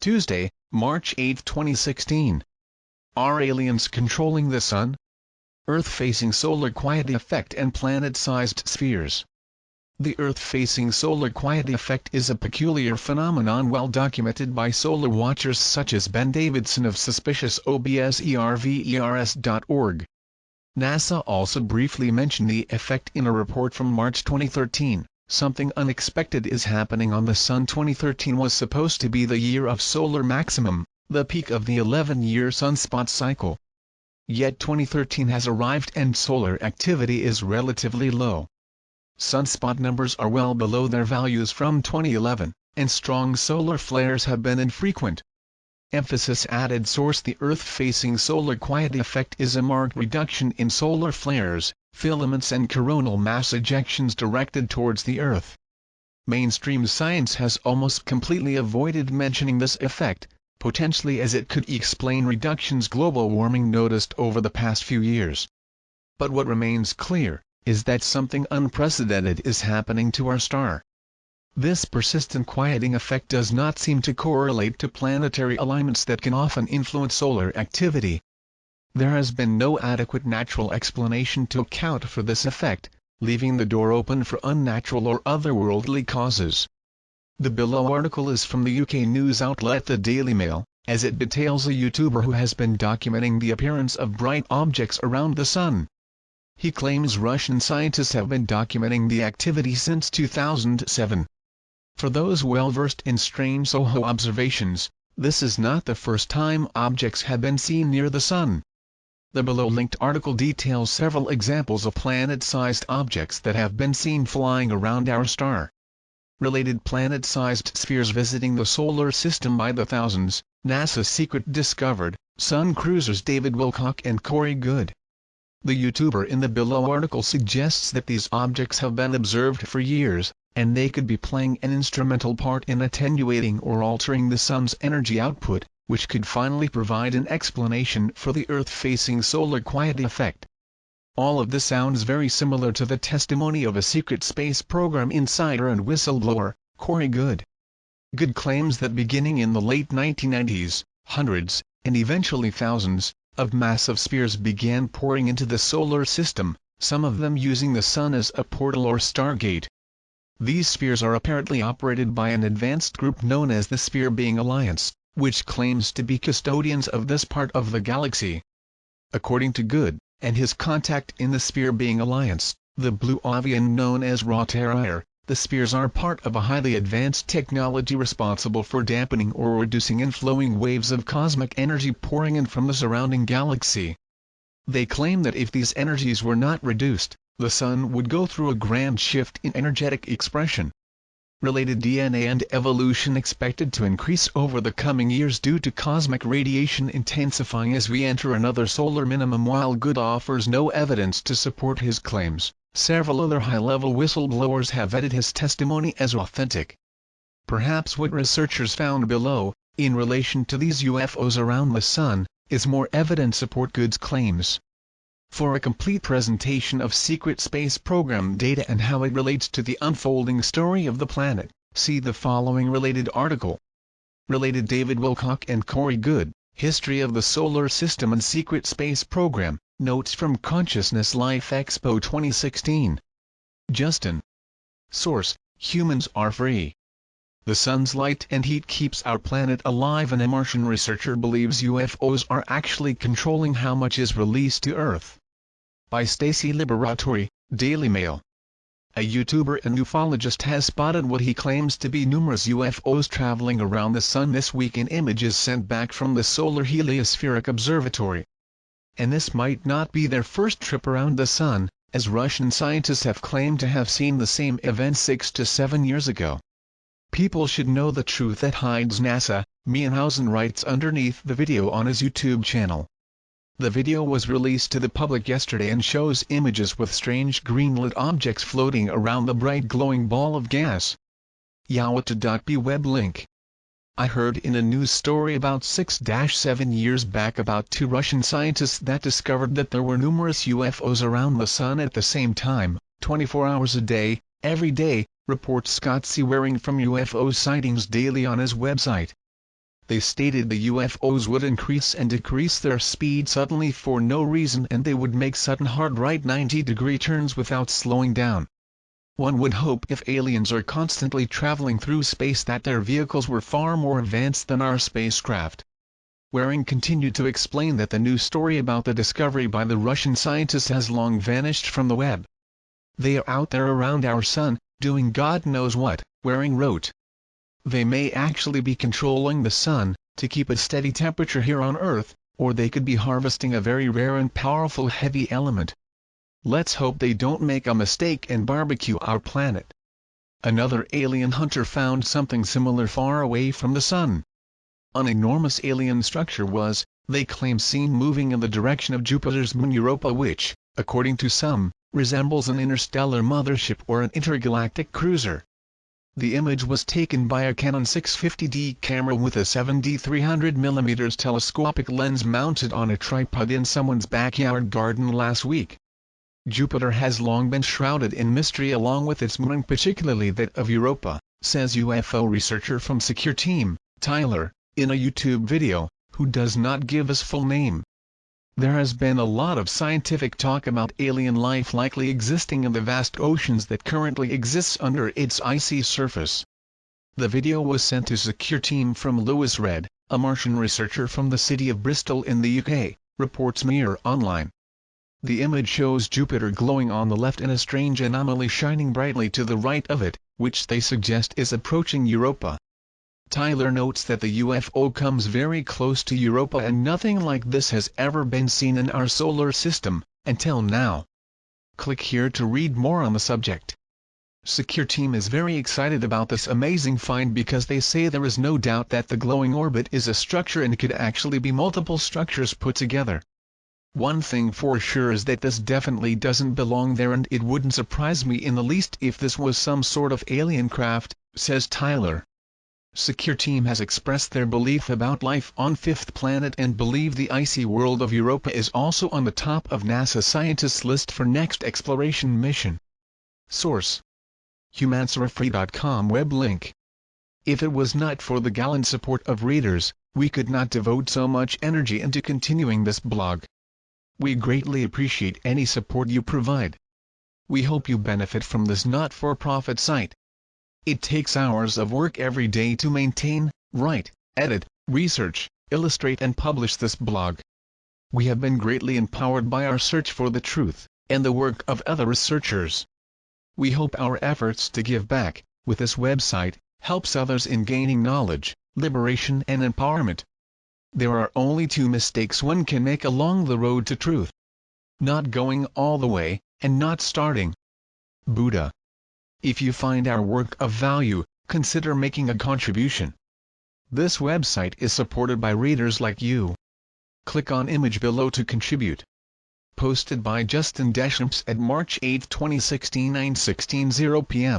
Tuesday, March 8, 2016. Are aliens controlling the Sun? Earth-facing solar quiet effect and planet-sized spheres. The Earth-facing solar quiet effect is a peculiar phenomenon well documented by solar watchers such as Ben Davidson of suspiciousobservers.org. NASA also briefly mentioned the effect in a report from March 2013. Something unexpected is happening on the Sun. 2013 was supposed to be the year of solar maximum, the peak of the 11-year sunspot cycle. Yet 2013 has arrived and solar activity is relatively low. Sunspot numbers are well below their values from 2011, and strong solar flares have been infrequent. Emphasis added. Source: the Earth-facing solar quiet effect is a marked reduction in solar flares, filaments and coronal mass ejections directed towards the Earth. Mainstream science has almost completely avoided mentioning this effect, potentially as it could explain reductions global warming noticed over the past few years. But what remains clear is that something unprecedented is happening to our star. This persistent quieting effect does not seem to correlate to planetary alignments that can often influence solar activity. There has been no adequate natural explanation to account for this effect, leaving the door open for unnatural or otherworldly causes. The below article is from the UK news outlet The Daily Mail, as it details a YouTuber who has been documenting the appearance of bright objects around the Sun. He claims Russian scientists have been documenting the activity since 2007. For those well-versed in strange SOHO observations, this is not the first time objects have been seen near the Sun. The below-linked article details several examples of planet-sized objects that have been seen flying around our star. Related planet-sized spheres visiting the solar system by the thousands. NASA's secret discovered, Sun cruisers David Wilcock and Corey Goode. The YouTuber in the below article suggests that these objects have been observed for years, and they could be playing an instrumental part in attenuating or altering the Sun's energy output, which could finally provide an explanation for the Earth-facing solar quiet effect. All of this sounds very similar to the testimony of a secret space program insider and whistleblower, Corey Goode. Goode claims that beginning in the late 1990s, hundreds, and eventually thousands, of massive spheres began pouring into the solar system, some of them using the Sun as a portal or stargate. These spheres are apparently operated by an advanced group known as the Sphere-Being Alliance, which claims to be custodians of this part of the galaxy. According to Goode, and his contact in the Sphere-Being Alliance, the Blue Avian known as Rotaire, the spheres are part of a highly advanced technology responsible for dampening or reducing inflowing waves of cosmic energy pouring in from the surrounding galaxy. They claim that if these energies were not reduced, the Sun would go through a grand shift in energetic expression. Related DNA and evolution expected to increase over the coming years due to cosmic radiation intensifying as we enter another solar minimum. While Goode offers no evidence to support his claims, several other high-level whistleblowers have vetted his testimony as authentic. Perhaps what researchers found below, in relation to these UFOs around the Sun, is more evidence support Goode's claims. For a complete presentation of secret space program data and how it relates to the unfolding story of the planet, see the following related article. Related David Wilcock and Corey Goode, History of the Solar System and Secret Space Program, Notes from Consciousness Life Expo 2016. Justin. Source: Humans are free. The Sun's light and heat keeps our planet alive, and a Martian researcher believes UFOs are actually controlling how much is released to Earth. By Stacy Liberatori, Daily Mail. A YouTuber and ufologist has spotted what he claims to be numerous UFOs traveling around the Sun this week in images sent back from the Solar Heliospheric Observatory. And this might not be their first trip around the Sun, as Russian scientists have claimed to have seen the same event 6 to 7 years ago. People should know the truth that hides NASA, Mienhausen writes underneath the video on his YouTube channel. The video was released to the public yesterday and shows images with strange green-lit objects floating around the bright glowing ball of gas. Yawata.b web link. I heard in a news story about 6-7 years back about 2 Russian scientists that discovered that there were numerous UFOs around the Sun at the same time, 24 hours a day, every day, reports Scott Seawaring from UFO Sightings Daily on his website. They stated the UFOs would increase and decrease their speed suddenly for no reason, and they would make sudden hard right 90-degree turns without slowing down. One would hope if aliens are constantly traveling through space that their vehicles were far more advanced than our spacecraft. Waring continued to explain that the news story about the discovery by the Russian scientists has long vanished from the web. They are out there around our sun, doing God knows what, Waring wrote. They may actually be controlling the sun, to keep a steady temperature here on Earth, or they could be harvesting a very rare and powerful heavy element. Let's hope they don't make a mistake and barbecue our planet. Another alien hunter found something similar far away from the sun. An enormous alien structure was, they claim, seen moving in the direction of Jupiter's moon Europa, which, according to some, resembles an interstellar mothership or an intergalactic cruiser. The image was taken by a Canon 650D camera with a 7D 300mm telescopic lens mounted on a tripod in someone's backyard garden last week. Jupiter has long been shrouded in mystery along with its moon, particularly that of Europa, says UFO researcher from Secure Team, Tyler, in a YouTube video, who does not give his full name. There has been a lot of scientific talk about alien life likely existing in the vast oceans that currently exists under its icy surface. The video was sent to Secure Team from Lewis Red, a Martian researcher from the city of Bristol in the UK, reports Mirror Online. The image shows Jupiter glowing on the left and a strange anomaly shining brightly to the right of it, which they suggest is approaching Europa. Tyler notes that the UFO comes very close to Europa and nothing like this has ever been seen in our solar system, until now. Click here to read more on the subject. Secure Team is very excited about this amazing find because they say there is no doubt that the glowing orbit is a structure and could actually be multiple structures put together. One thing for sure is that this definitely doesn't belong there, and it wouldn't surprise me in the least if this was some sort of alien craft, says Tyler. Secure Team has expressed their belief about life on Fifth Planet and believe the icy world of Europa is also on the top of NASA scientists' list for next exploration mission. Source: Humancerafree.com web link. If it was not for the gallant support of readers, we could not devote so much energy into continuing this blog. We greatly appreciate any support you provide. We hope you benefit from this not-for-profit site. It takes hours of work every day to maintain, write, edit, research, illustrate and publish this blog. We have been greatly empowered by our search for the truth, and the work of other researchers. We hope our efforts to give back, with this website, helps others in gaining knowledge, liberation and empowerment. There are only two mistakes one can make along the road to truth: not going all the way, and not starting. Buddha. If you find our work of value, consider making a contribution. This website is supported by readers like you. Click on image below to contribute. Posted by Justin Deschamps at March 8, 2016, 9:16 p.m.